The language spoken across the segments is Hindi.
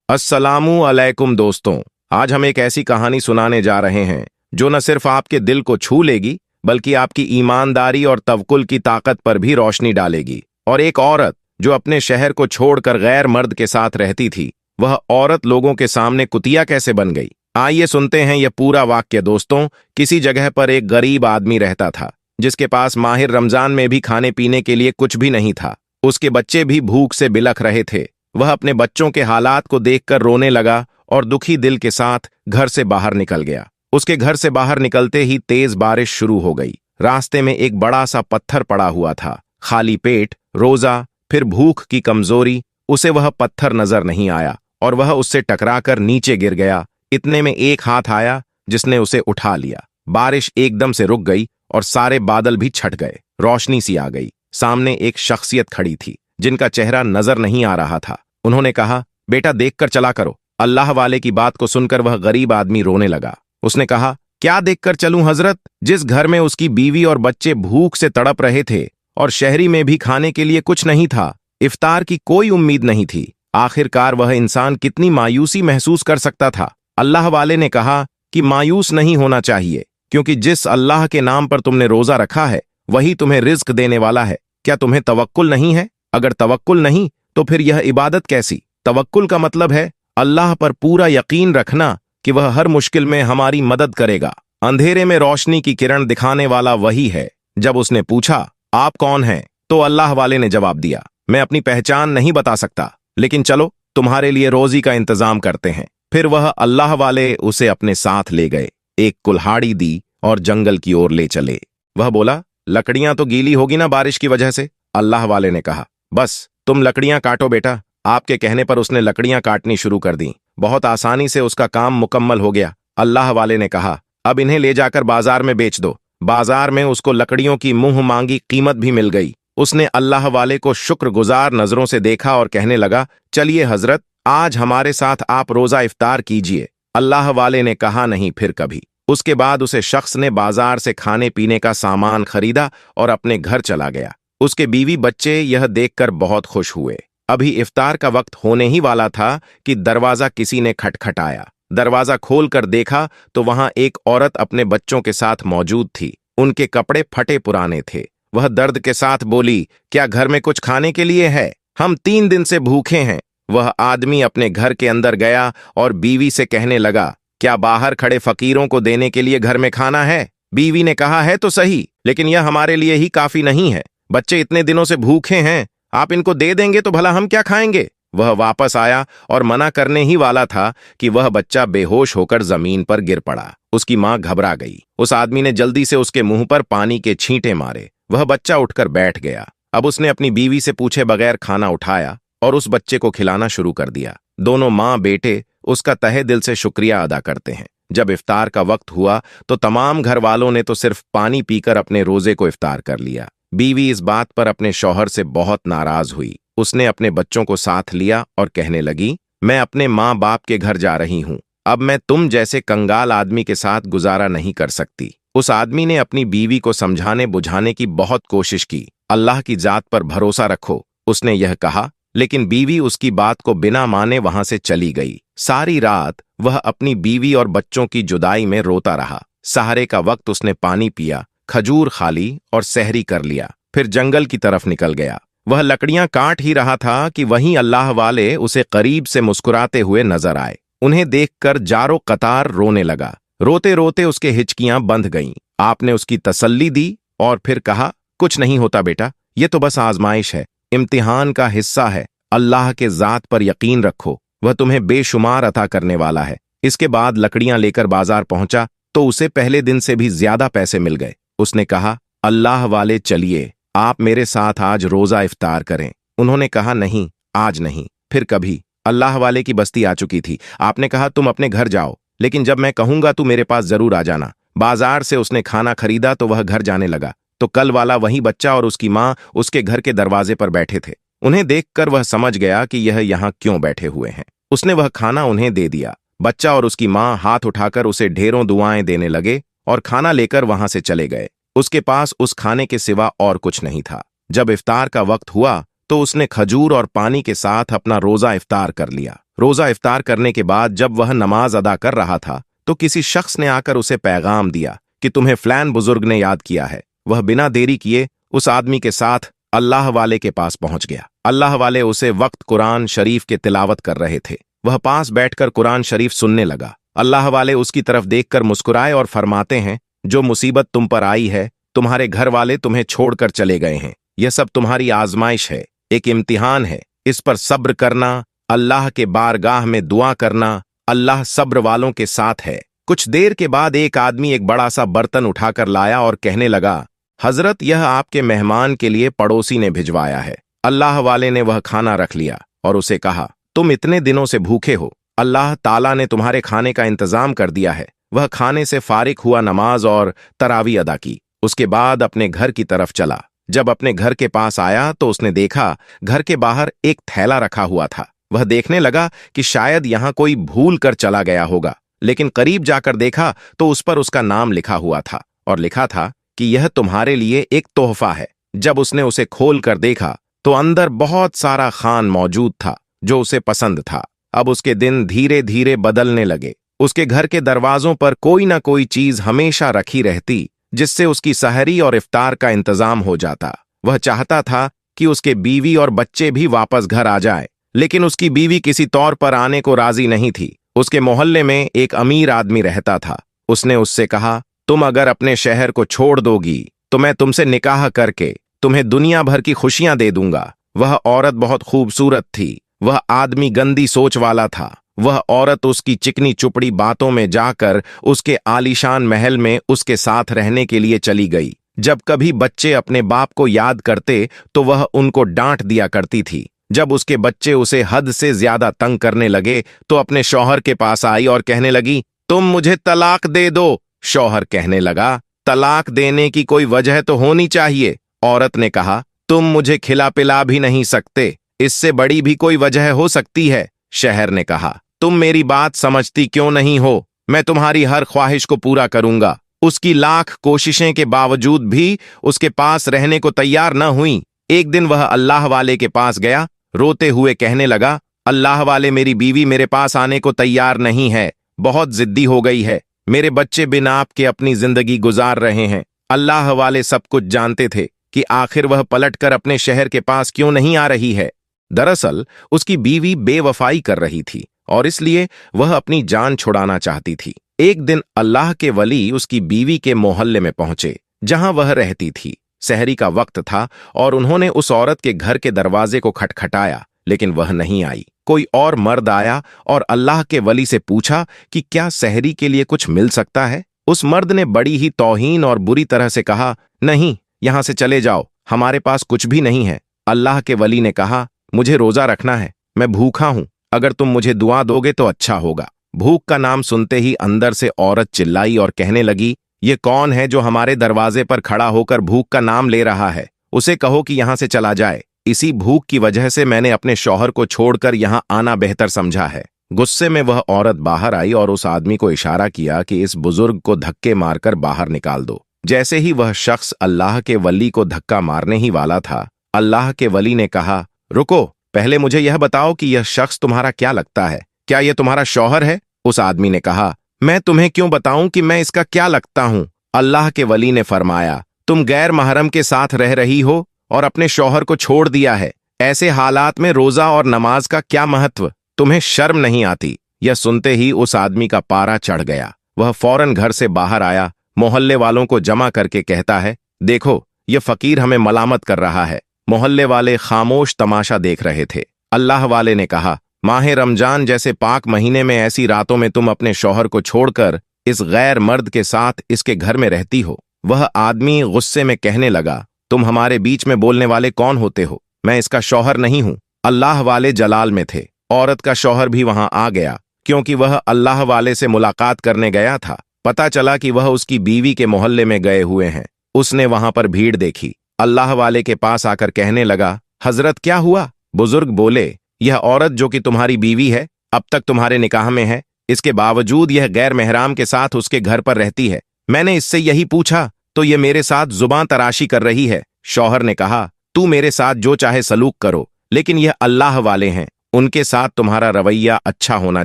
अस्सलामु अलैकुम दोस्तों। आज हम एक ऐसी कहानी सुनाने जा रहे हैं जो न सिर्फ आपके दिल को छू लेगी बल्कि आपकी ईमानदारी और तवक्कुल की ताकत पर भी रोशनी डालेगी। और एक औरत जो अपने शहर को छोड़कर गैर मर्द के साथ रहती थी, वह औरत लोगों के सामने कुतिया कैसे बन गई। आइए सुनते हैं यह पूरा वाक्य दोस्तों। किसी जगह पर एक गरीब आदमी रहता था जिसके पास माहिर रमजान में भी खाने पीने के लिए कुछ भी नहीं था। उसके बच्चे भी भूख से बिलख रहे थे। वह अपने बच्चों के हालात को देखकर रोने लगा और दुखी दिल के साथ घर से बाहर निकल गया। उसके घर से बाहर निकलते ही तेज बारिश शुरू हो गई। रास्ते में एक बड़ा सा पत्थर पड़ा हुआ था। खाली पेट, रोजा, फिर भूख की कमजोरी, उसे वह पत्थर नजर नहीं आया और वह उससे टकराकर नीचे गिर गया। इतने में एक हाथ आया जिसने उसे उठा लिया। बारिश एकदम से रुक गई और सारे बादल भी छट गए। रोशनी सी आ गई। सामने एक शख्सियत खड़ी थी जिनका चेहरा नजर नहीं आ रहा था। उन्होंने कहा, बेटा देखकर चला करो। अल्लाह वाले की बात को सुनकर वह गरीब आदमी रोने लगा। उसने कहा, क्या देखकर चलूं हजरत? जिस घर में उसकी बीवी और बच्चे भूख से तड़प रहे थे और शहरी में भी खाने के लिए कुछ नहीं था, इफ्तार की कोई उम्मीद नहीं थी। आखिरकार वह इंसान कितनी मायूसी महसूस कर सकता था। अल्लाह वाले ने कहा कि मायूस नहीं होना चाहिए, क्योंकि जिस अल्लाह के नाम पर तुमने रोजा रखा है वही तुम्हें रिज्क देने वाला है। क्या तुम्हें तवक्कुल नहीं है? अगर तवक्कुल नहीं तो फिर यह इबादत कैसी? तवक्कुल का मतलब है अल्लाह पर पूरा यकीन रखना कि वह हर मुश्किल में हमारी मदद करेगा। अंधेरे में रोशनी की किरण दिखाने वाला वही है। जब उसने पूछा, आप कौन हैं? तो अल्लाह वाले ने जवाब दिया, मैं अपनी पहचान नहीं बता सकता, लेकिन चलो तुम्हारे लिए रोजी का इंतजाम करते हैं। फिर वह अल्लाह वाले उसे अपने साथ ले गए, एक कुल्हाड़ी दी और जंगल की ओर ले चले। वह बोला, लकड़ियां तो गीली होगी ना बारिश की वजह से? अल्लाह वाले ने कहा, बस तुम लकड़ियां काटो बेटा। आपके कहने पर उसने लकड़ियां काटनी शुरू कर दी। बहुत आसानी से उसका काम मुकम्मल हो गया। अल्लाह वाले ने कहा, अब इन्हें ले जाकर बाजार में बेच दो। बाजार में उसको लकड़ियों की मुंह मांगी कीमत भी मिल गई। उसने अल्लाह वाले को शुक्रगुजार नजरों से देखा और कहने लगा, चलिए हजरत, आज हमारे साथ आप रोजा इफ्तार कीजिए। अल्लाह वाले ने कहा, नहीं फिर कभी। उसके बाद उसे शख्स ने बाजार से खाने पीने का सामान खरीदा और अपने घर चला गया। उसके बीवी बच्चे यह देखकर बहुत खुश हुए। अभी इफ्तार का वक्त होने ही वाला था कि दरवाजा किसी ने खटखटाया। दरवाजा खोलकर देखा तो वहां एक औरत अपने बच्चों के साथ मौजूद थी। उनके कपड़े फटे पुराने थे। वह दर्द के साथ बोली, क्या घर में कुछ खाने के लिए है? हम 3 दिन से भूखे हैं। वह आदमी अपने घर के अंदर गया और बीवी से कहने लगा, क्या बाहर खड़े फकीरों को देने के लिए घर में खाना है? बीवी ने कहा, है तो सही, लेकिन यह हमारे लिए ही काफी नहीं है। बच्चे इतने दिनों से भूखे हैं, आप इनको दे देंगे तो भला हम क्या खाएंगे? वह वापस आया और मना करने ही वाला था कि वह बच्चा बेहोश होकर जमीन पर गिर पड़ा। उसकी मां घबरा गई। उस आदमी ने जल्दी से उसके मुंह पर पानी के छींटे मारे। वह बच्चा उठकर बैठ गया। अब उसने अपनी बीवी से पूछे बगैर खाना उठाया और उस बच्चे को खिलाना शुरू कर दिया। दोनों मां बेटे उसका तहे दिल से शुक्रिया अदा करते हैं। जब इफ्तार का वक्त हुआ तो तमाम घर वालों ने तो सिर्फ पानी पीकर अपने रोजे को इफ्तार कर लिया। बीवी इस बात पर अपने शौहर से बहुत नाराज हुई। उसने अपने बच्चों को साथ लिया और कहने लगी, मैं अपने माँ बाप के घर जा रही हूँ। अब मैं तुम जैसे कंगाल आदमी के साथ गुजारा नहीं कर सकती। उस आदमी ने अपनी बीवी को समझाने बुझाने की बहुत कोशिश की। अल्लाह की जात पर भरोसा रखो, उसने यह कहा, लेकिन बीवी उसकी बात को बिना माने वहां से चली गई। सारी रात वह अपनी बीवी और बच्चों की जुदाई में रोता रहा। सहारे का वक्त उसने पानी पिया, खजूर खा ली और सहरी कर लिया। फिर जंगल की तरफ निकल गया। वह लकड़ियां काट ही रहा था कि वहीं अल्लाह वाले उसे करीब से मुस्कुराते हुए नजर आए। उन्हें देखकर जारो कतार रोने लगा। रोते रोते उसके हिचकियां बंध गईं। आपने उसकी तसल्ली दी और फिर कहा, कुछ नहीं होता बेटा, ये तो बस आजमाइश है, इम्तिहान का हिस्सा है। अल्लाह के जात पर यकीन रखो, वह तुम्हें बेशुमार अता करने वाला है। इसके बाद लकड़ियां लेकर बाजार पहुंचा तो उसे पहले दिन से भी ज्यादा पैसे मिल गए। उसने कहा, अल्लाह वाले चलिए, आप मेरे साथ आज रोजा इफ्तार करें। उन्होंने कहा, नहीं, आज नहीं, फिर कभी। अल्लाह वाले की बस्ती आ चुकी थी। आपने कहा, तुम अपने घर जाओ, लेकिन जब मैं कहूंगा तू मेरे पास जरूर आ जाना। बाजार से उसने खाना खरीदा तो वह घर जाने लगा तो कल वाला वही बच्चा और उसकी मां उसके घर के दरवाजे पर बैठे थे। उन्हें देखकर वह समझ गया कि यह यहाँ क्यों बैठे हुए हैं। उसने वह खाना उन्हें दे दिया। बच्चा और उसकी मां हाथ उठाकर उसे ढेरों दुआएं देने लगे और खाना लेकर वहां से चले गए। उसके पास उस खाने के सिवा और कुछ नहीं था। जब इफ्तार का वक्त हुआ तो उसने खजूर और पानी के साथ अपना रोजा इफ्तार कर लिया। रोजा इफ्तार करने के बाद जब वह नमाज अदा कर रहा था तो किसी शख्स ने आकर उसे पैगाम दिया कि तुम्हें फलान बुजुर्ग ने याद किया है। वह बिना देरी किए उस आदमी के साथ अल्लाह वाले के पास पहुंच गया। अल्लाह वाले उसे वक्त कुरान शरीफ के तिलावत कर रहे थे। वह पास बैठकर कुरान शरीफ सुनने लगा। अल्लाह वाले उसकी तरफ देखकर मुस्कुराए और फरमाते हैं, जो मुसीबत तुम पर आई है, तुम्हारे घर वाले तुम्हें छोड़कर चले गए हैं। यह सब तुम्हारी आजमाइश है, एक इम्तिहान है। इस पर सब्र करना, अल्लाह के बारगाह में दुआ करना। अल्लाह सब्र वालों के साथ है। कुछ देर के बाद एक आदमी एक बड़ा सा बर्तन उठाकर लाया और कहने लगा, हजरत, यह आपके मेहमान के लिए पड़ोसी ने भिजवाया है। अल्लाह वाले ने वह खाना रख लिया और उसे कहा, तुम इतने दिनों से भूखे हो, अल्लाह ताला ने तुम्हारे खाने का इंतजाम कर दिया है। वह खाने से फारिग हुआ, नमाज और तरावी अदा की। उसके बाद अपने घर की तरफ चला। जब अपने घर के पास आया तो उसने देखा घर के बाहर एक थैला रखा हुआ था। वह देखने लगा कि शायद यहां कोई भूल कर चला गया होगा, लेकिन करीब जाकर देखा तो उस पर उसका नाम लिखा हुआ था और लिखा था कि यह तुम्हारे लिए एक तोहफा है। जब उसने उसे खोल कर देखा तो अंदर बहुत सारा खान मौजूद था जो उसे पसंद था। अब उसके दिन धीरे धीरे बदलने लगे। उसके घर के दरवाजों पर कोई ना कोई चीज हमेशा रखी रहती, जिससे उसकी सहरी और इफ्तार का इंतजाम हो जाता। वह चाहता था कि उसके बीवी और बच्चे भी वापस घर आ जाए, लेकिन उसकी बीवी किसी तौर पर आने को राजी नहीं थी। उसके मोहल्ले में एक अमीर आदमी रहता था। उसने उससे कहा, तुम अगर अपने शहर को छोड़ दोगी तो मैं तुमसे निकाह करके तुम्हें दुनिया भर की खुशियां दे दूंगा। वह औरत बहुत खूबसूरत थी। वह आदमी गंदी सोच वाला था। वह औरत उसकी चिकनी चुपड़ी बातों में जाकर उसके आलीशान महल में उसके साथ रहने के लिए चली गई। जब कभी बच्चे अपने बाप को याद करते तो वह उनको डांट दिया करती थी। जब उसके बच्चे उसे हद से ज्यादा तंग करने लगे तो अपने शौहर के पास आई और कहने लगी, तुम मुझे तलाक दे दो। शौहर कहने लगा, तलाक देने की कोई वजह तो होनी चाहिए। औरत ने कहा, तुम मुझे खिला पिला भी नहीं सकते, इससे बड़ी भी कोई वजह हो सकती है। शहर ने कहा, तुम मेरी बात समझती क्यों नहीं हो? मैं तुम्हारी हर ख्वाहिश को पूरा करूंगा। उसकी लाख कोशिशें के बावजूद भी उसके पास रहने को तैयार न हुई। एक दिन वह अल्लाह वाले के पास गया, रोते हुए कहने लगा, अल्लाह वाले, मेरी बीवी मेरे पास आने को तैयार नहीं है, बहुत जिद्दी हो गई है। मेरे बच्चे बिना आपके अपनी जिंदगी गुजार रहे हैं। अल्लाह वाले सब कुछ जानते थे कि आखिर वह पलटकर अपने शहर के पास क्यों नहीं आ रही है। दरअसल उसकी बीवी बेवफाई कर रही थी और इसलिए वह अपनी जान छुड़ाना चाहती थी। एक दिन अल्लाह के वली उसकी बीवी के मोहल्ले में पहुंचे जहां वह रहती थी। सहरी का वक्त था और उन्होंने उस औरत के घर के दरवाजे को खटखटाया, लेकिन वह नहीं आई। कोई और मर्द आया और अल्लाह के वली से पूछा कि क्या सहरी के लिए कुछ मिल सकता है। उस मर्द ने बड़ी ही तौहीन और बुरी तरह से कहा, नहीं, यहां से चले जाओ, हमारे पास कुछ भी नहीं है। अल्लाह के वली ने कहा, मुझे रोजा रखना है, मैं भूखा हूं, अगर तुम मुझे दुआ दोगे तो अच्छा होगा। भूख का नाम सुनते ही अंदर से औरत चिल्लाई और कहने लगी, ये कौन है जो हमारे दरवाजे पर खड़ा होकर भूख का नाम ले रहा है? उसे कहो कि यहां से चला जाए। इसी भूख की वजह से मैंने अपने शौहर को छोड़कर यहां आना बेहतर समझा है। गुस्से में वह औरत बाहर आई और उस आदमी को इशारा किया कि इस बुजुर्ग को धक्के मारकर बाहर निकाल दो। जैसे ही वह शख्स अल्लाह के वली को धक्का मारने ही वाला था, अल्लाह के वली ने कहा, रुको, पहले मुझे यह बताओ कि यह शख्स तुम्हारा क्या लगता है? क्या यह तुम्हारा शौहर है? उस आदमी ने कहा, मैं तुम्हें क्यों बताऊं कि मैं इसका क्या लगता हूं? अल्लाह के वली ने फरमाया, तुम गैर महरम के साथ रह रही हो और अपने शौहर को छोड़ दिया है। ऐसे हालात में रोजा और नमाज का क्या महत्व? तुम्हें शर्म नहीं आती? यह सुनते ही उस आदमी का पारा चढ़ गया। वह फौरन घर से बाहर आया, मोहल्ले वालों को जमा करके कहता है, देखो, यह फकीर हमें मलामत कर रहा है। मोहल्ले वाले खामोश तमाशा देख रहे थे। अल्लाह वाले ने कहा, माह रमजान जैसे पाक महीने में ऐसी रातों में तुम अपने शौहर को छोड़कर इस गैर मर्द के साथ इसके घर में रहती हो। वह आदमी गुस्से में कहने लगा, तुम हमारे बीच में बोलने वाले कौन होते हो? मैं इसका शौहर नहीं हूं। अल्लाह वाले जलाल में थे। औरत का शौहर भी वहां आ गया, क्योंकि वह अल्लाह वाले से मुलाकात करने गया था। पता चला कि वह उसकी बीवी के मोहल्ले में गए हुए हैं। उसने वहां पर भीड़ देखी। अल्लाह वाले के पास आकर कहने लगा, हजरत क्या हुआ? बुजुर्ग बोले, यह औरत जो कि तुम्हारी बीवी है, अब तक तुम्हारे निकाह में है, इसके बावजूद यह गैर महराम के साथ उसके घर पर रहती है। मैंने इससे यही पूछा तो यह मेरे साथ जुबान तराशी कर रही है। शौहर ने कहा, तू मेरे साथ जो चाहे सलूक करो, लेकिन यह अल्लाह वाले हैं, उनके साथ तुम्हारा रवैया अच्छा होना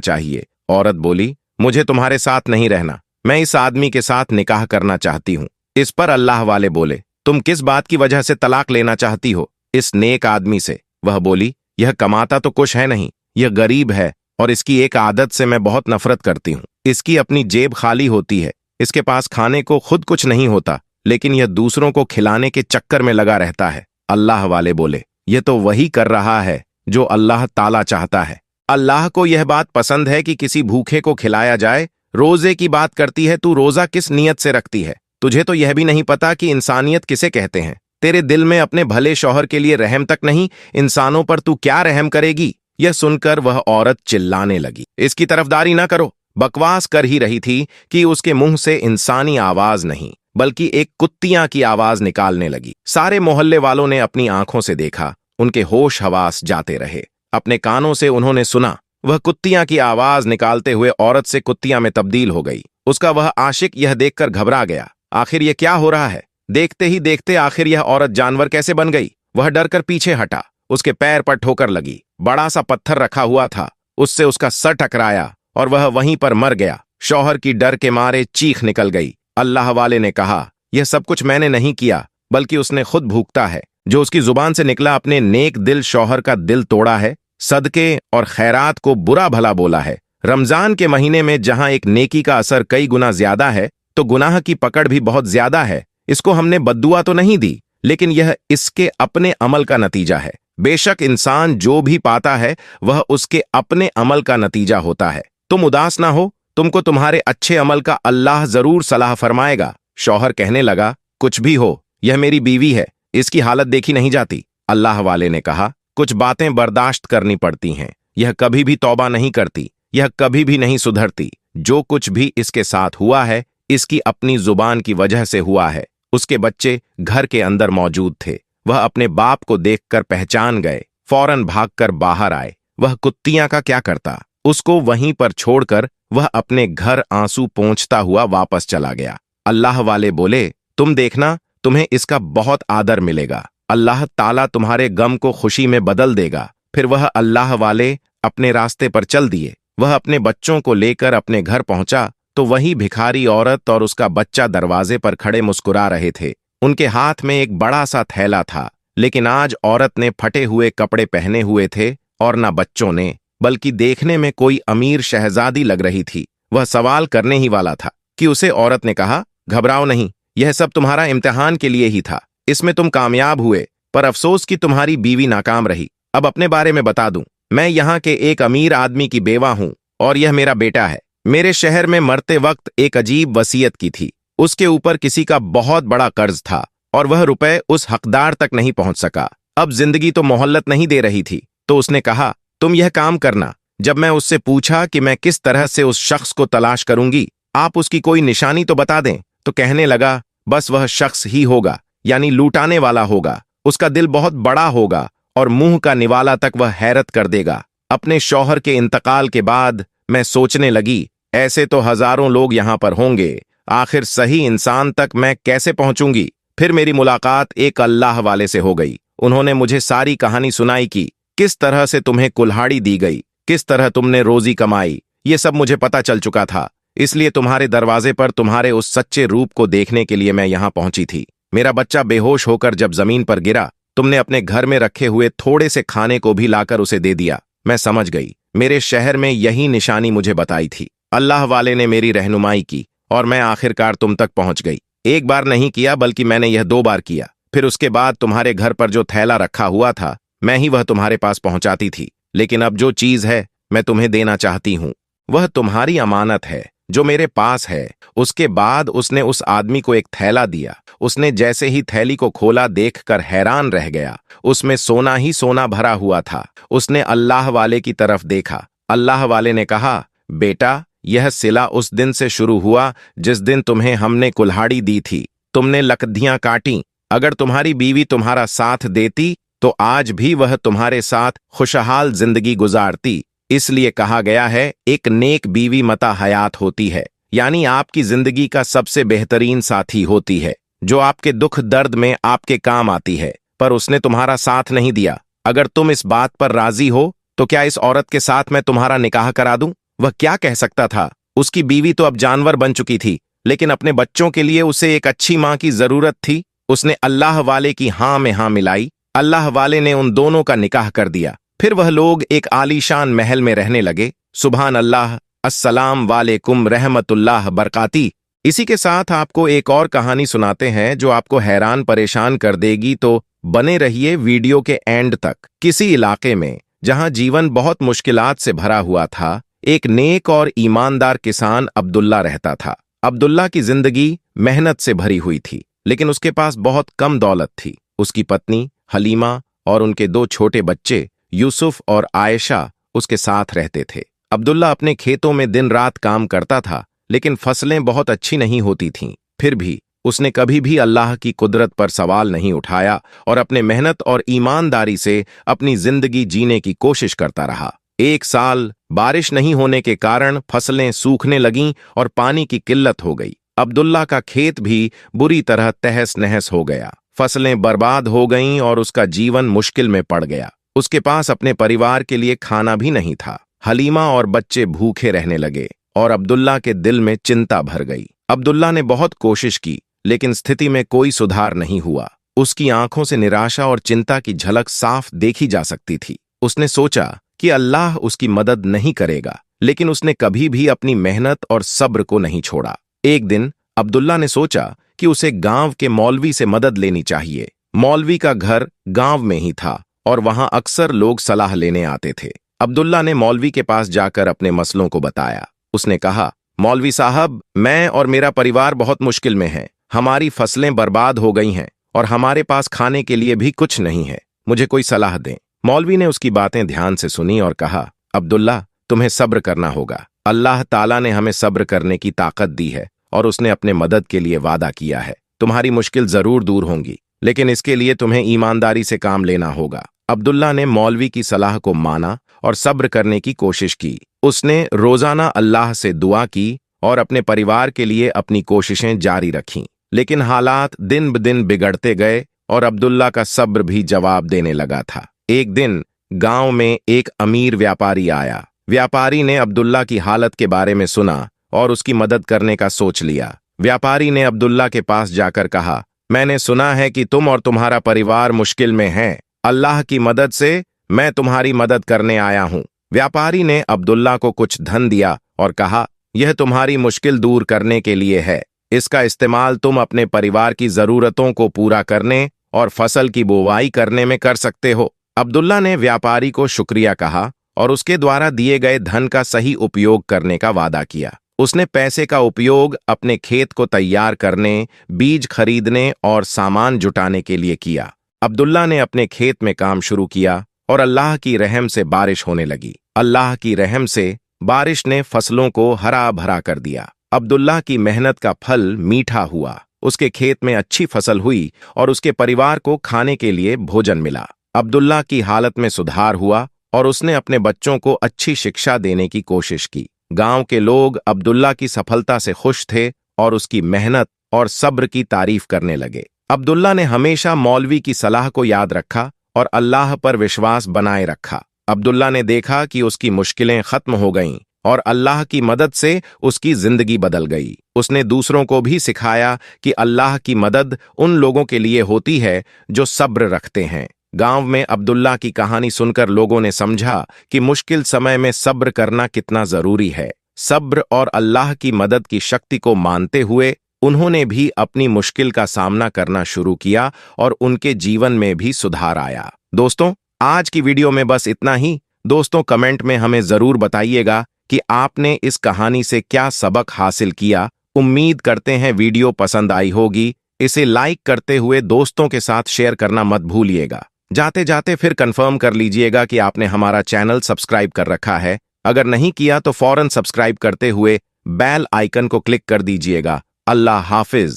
चाहिए। औरत बोली, मुझे तुम्हारे साथ नहीं रहना, मैं इस आदमी के साथ निकाह करना चाहती हूँ। इस पर अल्लाह वाले बोले, तुम किस बात की वजह से तलाक लेना चाहती हो? इस नेक आदमी से। वह बोली, यह कमाता तो कुछ है नहीं, यह गरीब है और इसकी एक आदत से मैं बहुत नफरत करती हूँ। इसकी अपनी जेब खाली होती है, इसके पास खाने को खुद कुछ नहीं होता, लेकिन यह दूसरों को खिलाने के चक्कर में लगा रहता है। अल्लाह वाले बोले, यह तो वही कर रहा है जो अल्लाह ताला चाहता है। अल्लाह को यह बात पसंद है कि किसी भूखे को खिलाया जाए। रोजे की बात करती है, तू रोजा किस नीयत से रखती है? तुझे तो यह भी नहीं पता कि इंसानियत किसे कहते हैं। तेरे दिल में अपने भले शौहर के लिए रहम तक नहीं, इंसानों पर तू क्या रहम करेगी? यह सुनकर वह औरत चिल्लाने लगी, इसकी तरफदारी ना करो। बकवास कर ही रही थी कि उसके मुंह से इंसानी आवाज नहीं बल्कि एक कुत्तियां की आवाज निकालने लगी। सारे मोहल्ले वालों ने अपनी आंखों से देखा, उनके होश हवास जाते रहे। अपने कानों से उन्होंने सुना, वह कुत्तियां की आवाज निकालते हुए औरत से कुत्तियां में तब्दील हो गई। उसका वह आशिक यह देखकर घबरा गया, आखिर यह क्या हो रहा है? देखते ही देखते आखिर यह औरत जानवर कैसे बन गई? वह डरकर पीछे हटा, उसके पैर पर ठोकर लगी। बड़ा सा पत्थर रखा हुआ था, उससे उसका सर टकराया और वह वहीं पर मर गया। शौहर की डर के मारे चीख निकल गई। अल्लाह वाले ने कहा, यह सब कुछ मैंने नहीं किया, बल्कि उसने खुद भुगता है। जो उसकी जुबान से निकला अपने नेक दिल शौहर का दिल तोड़ा है, सदके और खैरात को बुरा भला बोला है। रमजान के महीने में जहां एक नेकी का असर कई गुना ज्यादा है, तो गुनाह की पकड़ भी बहुत ज्यादा है। इसको हमने बद्दुआ तो नहीं दी, लेकिन यह इसके अपने अमल का नतीजा है। बेशक इंसान जो भी पाता है वह उसके अपने अमल का नतीजा होता है। तुम उदास ना हो, तुमको तुम्हारे अच्छे अमल का अल्लाह जरूर सलाह फरमाएगा। शौहर कहने लगा, कुछ भी हो, यह मेरी बीवी है, इसकी हालत देखी नहीं जाती। अल्लाह वाले ने कहा, कुछ बातें बर्दाश्त करनी पड़ती हैं। यह कभी भी तौबा नहीं करती, यह कभी भी नहीं सुधरती। जो कुछ भी इसके साथ हुआ है, इसकी अपनी जुबान की वजह से हुआ है। उसके बच्चे घर के अंदर मौजूद थे, वह अपने बाप को देखकर पहचान गए, फौरन भागकर बाहर आए। वह कुत्तियां का क्या करता? उसको वहीं पर छोड़कर वह अपने घर आंसू पोंछता हुआ वापस चला गया। अल्लाह वाले बोले, तुम देखना, तुम्हें इसका बहुत आदर मिलेगा। अल्लाह ताला तुम्हारे गम को खुशी में बदल देगा। फिर वह अल्लाह वाले अपने रास्ते पर चल दिए। वह अपने बच्चों को लेकर अपने घर पहुंचा तो वही भिखारी औरत और उसका बच्चा दरवाजे पर खड़े मुस्कुरा रहे थे। उनके हाथ में एक बड़ा सा थैला था, लेकिन आज औरत ने फटे हुए कपड़े पहने हुए थे और न बच्चों ने, बल्कि देखने में कोई अमीर शहजादी लग रही थी। वह सवाल करने ही वाला था कि उसे औरत ने कहा, घबराओ नहीं, यह सब तुम्हारा इम्तिहान के लिए ही था। इसमें तुम कामयाब हुए, पर अफसोस कि तुम्हारी बीवी नाकाम रही। अब अपने बारे में बता दूं, मैं यहाँ के एक अमीर आदमी की बेवा हूं और यह मेरा बेटा है। मेरे शहर में मरते वक्त एक अजीब वसीयत की थी। उसके ऊपर किसी का बहुत बड़ा कर्ज था और वह रुपए उस हकदार तक नहीं पहुंच सका। अब जिंदगी तो मोहल्लत नहीं दे रही थी, तो उसने कहा, तुम यह काम करना। जब मैं उससे पूछा कि मैं किस तरह से उस शख्स को तलाश करूंगी, आप उसकी कोई निशानी तो बता दें, तो कहने लगा, बस वह शख्स ही होगा, यानी लूटाने वाला होगा। उसका दिल बहुत बड़ा होगा और मुंह का निवाला तक वह हैरत कर देगा। अपने शौहर के इंतकाल के बाद मैं सोचने लगी, ऐसे तो हजारों लोग यहां पर होंगे, आखिर सही इंसान तक मैं कैसे पहुंचूंगी? फिर मेरी मुलाकात एक अल्लाह वाले से हो गई। उन्होंने मुझे सारी कहानी सुनाई कि किस तरह से तुम्हें कुल्हाड़ी दी गई, किस तरह तुमने रोजी कमाई। ये सब मुझे पता चल चुका था, इसलिए तुम्हारे दरवाजे पर तुम्हारे उस सच्चे रूप को देखने के लिए मैं यहां पहुंची थी। मेरा बच्चा बेहोश होकर जब जमीन पर गिरा, तुमने अपने घर में रखे हुए थोड़े से खाने को भी लाकर उसे दे दिया। मैं समझ गई, मेरे शहर में यही निशानी मुझे बताई थी। अल्लाह वाले ने मेरी रहनुमाई की और मैं आखिरकार तुम तक पहुंच गई। एक बार नहीं किया, बल्कि मैंने यह 2 बार किया। फिर उसके बाद तुम्हारे घर पर जो थैला रखा हुआ था, मैं ही वह तुम्हारे पास पहुंचाती थी। लेकिन अब जो चीज है मैं तुम्हें देना चाहती हूं, वह तुम्हारी अमानत है जो मेरे पास है। उसके बाद उसने उस आदमी को एक थैला दिया। उसने जैसे ही थैली को खोला, देखकर हैरान रह गया। उसमें सोना ही सोना भरा हुआ था। उसने अल्लाह वाले की तरफ देखा। अल्लाह वाले ने कहा, बेटा, यह सिला उस दिन से शुरू हुआ जिस दिन तुम्हें हमने कुल्हाड़ी दी थी। तुमने लकड़ियां काटी। अगर तुम्हारी बीवी तुम्हारा साथ देती तो आज भी वह तुम्हारे साथ खुशहाल जिंदगी गुजारती। इसलिए कहा गया है, एक नेक बीवी मता हयात होती है, यानी आपकी जिंदगी का सबसे बेहतरीन साथी होती है, जो आपके दुख दर्द में आपके काम आती है। पर उसने तुम्हारा साथ नहीं दिया। अगर तुम इस बात पर राजी हो तो क्या इस औरत के साथ मैं तुम्हारा निकाह करा दूं? वह क्या कह सकता था? उसकी बीवी तो अब जानवर बन चुकी थी, लेकिन अपने बच्चों के लिए उसे एक अच्छी मां की जरूरत थी। उसने अल्लाह वाले की हां में हां मिलाई। अल्लाह वाले ने उन दोनों का निकाह कर दिया। फिर वह लोग एक आलीशान महल में रहने लगे। सुभान अल्लाह, अस्सलाम वालेकुम रहमतुल्लाह बरकाती। इसी के साथ आपको एक और कहानी सुनाते हैं जो आपको हैरान परेशान कर देगी, तो बने रहिए वीडियो के एंड तक। किसी इलाके में जहां जीवन बहुत मुश्किलात से भरा हुआ था, एक नेक और ईमानदार किसान अब्दुल्ला रहता था। अब्दुल्ला की जिंदगी मेहनत से भरी हुई थी, लेकिन उसके पास बहुत कम दौलत थी। उसकी पत्नी हलीमा और उनके दो छोटे बच्चे यूसुफ और आयशा उसके साथ रहते थे। अब्दुल्ला अपने खेतों में दिन रात काम करता था, लेकिन फसलें बहुत अच्छी नहीं होती थीं। फिर भी उसने कभी भी अल्लाह की कुदरत पर सवाल नहीं उठाया और अपने मेहनत और ईमानदारी से अपनी जिंदगी जीने की कोशिश करता रहा। एक साल बारिश नहीं होने के कारण फसलें सूखने लगीं और पानी की किल्लत हो गई। अब्दुल्ला का खेत भी बुरी तरह तहस नहस हो गया। फसलें बर्बाद हो गईं और उसका जीवन मुश्किल में पड़ गया। उसके पास अपने परिवार के लिए खाना भी नहीं था। हलीमा और बच्चे भूखे रहने लगे और अब्दुल्ला के दिल में चिंता भर गई। अब्दुल्ला ने बहुत कोशिश की, लेकिन स्थिति में कोई सुधार नहीं हुआ। उसकी आंखों से निराशा और चिंता की झलक साफ देखी जा सकती थी। उसने सोचा कि अल्लाह उसकी मदद नहीं करेगा, लेकिन उसने कभी भी अपनी मेहनत और सब्र को नहीं छोड़ा। एक दिन अब्दुल्ला ने सोचा कि उसे गांव के मौलवी से मदद लेनी चाहिए। मौलवी का घर गांव में ही था और वहां अक्सर लोग सलाह लेने आते थे। अब्दुल्ला ने मौलवी के पास जाकर अपने मसलों को बताया। उसने कहा, मौलवी साहब, मैं और मेरा परिवार बहुत मुश्किल में हैं। हमारी फसलें बर्बाद हो गई हैं और हमारे पास खाने के लिए भी कुछ नहीं है। मुझे कोई सलाह दें। मौलवी ने उसकी बातें ध्यान से सुनी और कहा, अब्दुल्ला, तुम्हें सब्र करना होगा। अल्लाह ताला ने हमें सब्र करने की ताकत दी है और उसने अपने मदद के लिए वादा किया है। तुम्हारी मुश्किल जरूर दूर होंगी, लेकिन इसके लिए तुम्हें ईमानदारी से काम लेना होगा। अब्दुल्ला ने मौलवी की सलाह को माना और सब्र करने की कोशिश की। उसने रोजाना अल्लाह से दुआ की और अपने परिवार के लिए अपनी कोशिशें जारी रखीं। लेकिन हालात दिन ब दिन बिगड़ते गए और अब्दुल्ला का सब्र भी जवाब देने लगा था। एक दिन गांव में एक अमीर व्यापारी आया। व्यापारी ने अब्दुल्ला की हालत के बारे में सुना और उसकी मदद करने का सोच लिया। व्यापारी ने अब्दुल्ला के पास जाकर कहा, मैंने सुना है कि तुम और तुम्हारा परिवार मुश्किल में हैं। अल्लाह की मदद से मैं तुम्हारी मदद करने आया हूं। व्यापारी ने अब्दुल्ला को कुछ धन दिया और कहा, यह तुम्हारी मुश्किल दूर करने के लिए है। इसका इस्तेमाल तुम अपने परिवार की जरूरतों को पूरा करने और फसल की बुवाई करने में कर सकते हो। अब्दुल्ला ने व्यापारी को शुक्रिया कहा और उसके द्वारा दिए गए धन का सही उपयोग करने का वादा किया। उसने पैसे का उपयोग अपने खेत को तैयार करने, बीज खरीदने और सामान जुटाने के लिए किया। अब्दुल्ला ने अपने खेत में काम शुरू किया और अल्लाह की रहम से बारिश होने लगी। अल्लाह की रहम से बारिश ने फसलों को हरा भरा कर दिया। अब्दुल्ला की मेहनत का फल मीठा हुआ। उसके खेत में अच्छी फसल हुई और उसके परिवार को खाने के लिए भोजन मिला। अब्दुल्ला की हालत में सुधार हुआ और उसने अपने बच्चों को अच्छी शिक्षा देने की कोशिश की। गांव के लोग अब्दुल्ला की सफलता से खुश थे और उसकी मेहनत और सब्र की तारीफ करने लगे। अब्दुल्ला ने हमेशा मौलवी की सलाह को याद रखा और अल्लाह पर विश्वास बनाए रखा। अब्दुल्ला ने देखा कि उसकी मुश्किलें खत्म हो गईं और अल्लाह की मदद से उसकी जिंदगी बदल गई। उसने दूसरों को भी सिखाया कि अल्लाह की मदद उन लोगों के लिए होती है जो सब्र रखते हैं। गांव में अब्दुल्ला की कहानी सुनकर लोगों ने समझा कि मुश्किल समय में सब्र करना कितना जरूरी है। सब्र और अल्लाह की मदद की शक्ति को मानते हुए उन्होंने भी अपनी मुश्किल का सामना करना शुरू किया और उनके जीवन में भी सुधार आया। दोस्तों, आज की वीडियो में बस इतना ही। दोस्तों, कमेंट में हमें जरूर बताइएगा कि आपने इस कहानी से क्या सबक हासिल किया। उम्मीद करते हैं वीडियो पसंद आई होगी। इसे लाइक करते हुए दोस्तों के साथ शेयर करना मत भूलिएगा। जाते जाते फिर कंफर्म कर लीजिएगा कि आपने हमारा चैनल सब्सक्राइब कर रखा है। अगर नहीं किया तो फौरन सब्सक्राइब करते हुए बेल आइकन को क्लिक कर दीजिएगा। अल्लाह हाफिज।